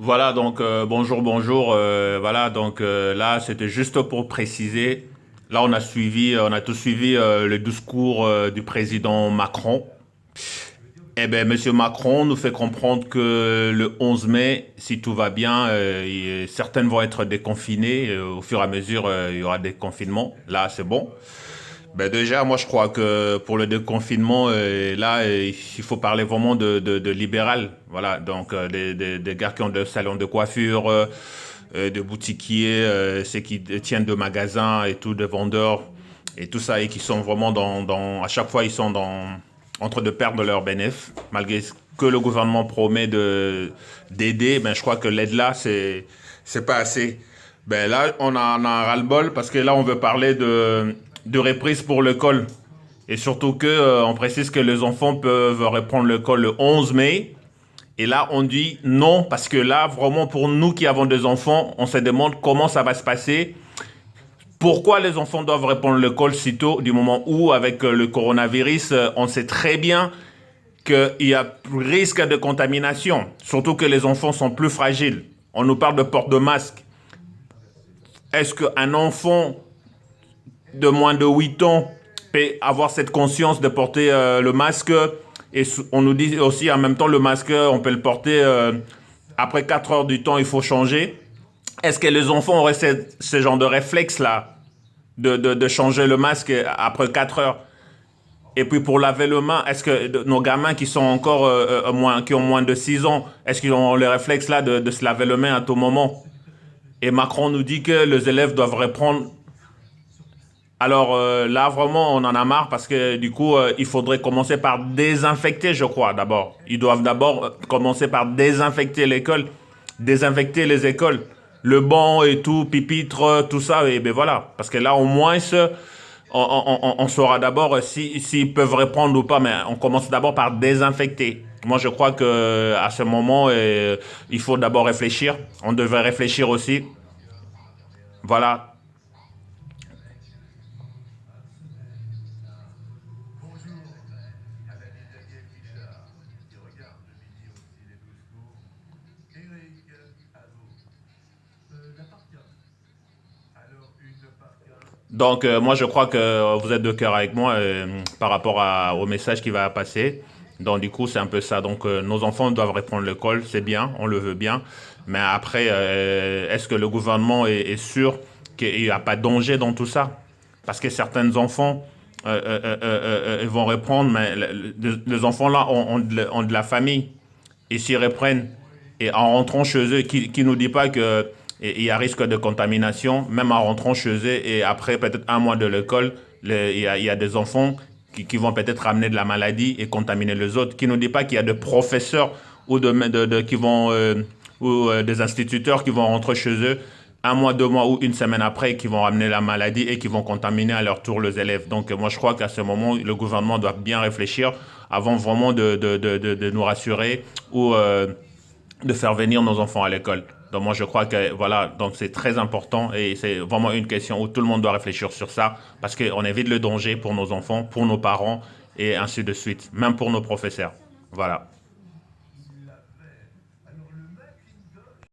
Voilà, donc bonjour, bonjour. Voilà, donc là, c'était juste pour préciser. Là, on a tous suivi le discours du président Macron. Eh bien, Monsieur Macron nous fait comprendre que le 11 mai, si tout va bien, certaines vont être déconfinées. Au fur et à mesure, il y aura des confinements. Là, c'est bon. Ben déjà, moi, je crois que pour le déconfinement, là, il faut parler vraiment de libéral. Voilà, donc des gars qui ont des salons de coiffure, de boutiquiers, ceux qui tiennent de magasins et tout, de vendeurs et tout ça, et qui sont vraiment à chaque fois, ils sont en train de perdre leurs bénéfices, malgré ce que le gouvernement promet d'aider. Ben, je crois que l'aide là, c'est pas assez. Ben là, on a un ras-le-bol parce que là, on veut parler de reprise pour l'école. Et surtout que on précise que les enfants peuvent reprendre l'école le 11 mai. Et là, on dit non, parce que là, vraiment, pour nous qui avons des enfants, on se demande comment ça va se passer. Pourquoi les enfants doivent reprendre l'école si tôt, du moment où, avec le coronavirus, on sait très bien qu'il y a risque de contamination. Surtout que les enfants sont plus fragiles. On nous parle de port de masque. Est-ce qu'un enfant de moins de 8 ans peut avoir cette conscience de porter le masque? Et on nous dit aussi en même temps le masque, on peut le porter après 4 heures du temps, il faut changer. Est-ce que les enfants auraient ce genre de réflexe-là de changer le masque après 4 heures? Et puis pour laver le main, est-ce que nos gamins qui sont encore qui ont moins de 6 ans, est-ce qu'ils ont le réflexe là de se laver le main à tout moment? Et Macron nous dit que les élèves doivent reprendre. Alors là, vraiment, on en a marre parce que du coup, il faudrait commencer par désinfecter, je crois, d'abord. Ils doivent d'abord commencer par désinfecter l'école, désinfecter les écoles, le banc et tout, pipitre, tout ça, et ben voilà. Parce que là, au moins, on saura d'abord s'ils peuvent répondre ou pas, mais on commence d'abord par désinfecter. Moi, je crois que à ce moment, il faut d'abord réfléchir. On devrait réfléchir aussi. Voilà. Donc, moi, je crois que vous êtes de cœur avec moi par rapport au message qui va passer. Donc, du coup, c'est un peu ça. Donc, nos enfants doivent reprendre l'école, c'est bien, on le veut bien. Mais après, est-ce que le gouvernement est sûr qu'il n'y a pas de danger dans tout ça? Parce que certains enfants ils vont reprendre, mais les enfants là ont de la famille. Et s'ils reprennent, et en rentrant chez eux, qui nous dit pas que il y a risque de contamination, même en rentrant chez eux et après peut-être un mois de l'école, il y a des enfants qui vont peut-être ramener de la maladie et contaminer les autres. Qui ne nous dit pas qu'il y a des professeurs ou qui vont ou des instituteurs qui vont rentrer chez eux un mois, 2 mois ou une semaine après, qui vont ramener la maladie et qui vont contaminer à leur tour les élèves. Donc moi je crois qu'à ce moment, le gouvernement doit bien réfléchir avant vraiment de nous rassurer ou de faire venir nos enfants à l'école. Donc moi je crois que voilà, donc c'est très important et c'est vraiment une question où tout le monde doit réfléchir sur ça parce qu'on évite le danger pour nos enfants, pour nos parents et ainsi de suite, même pour nos professeurs. Voilà.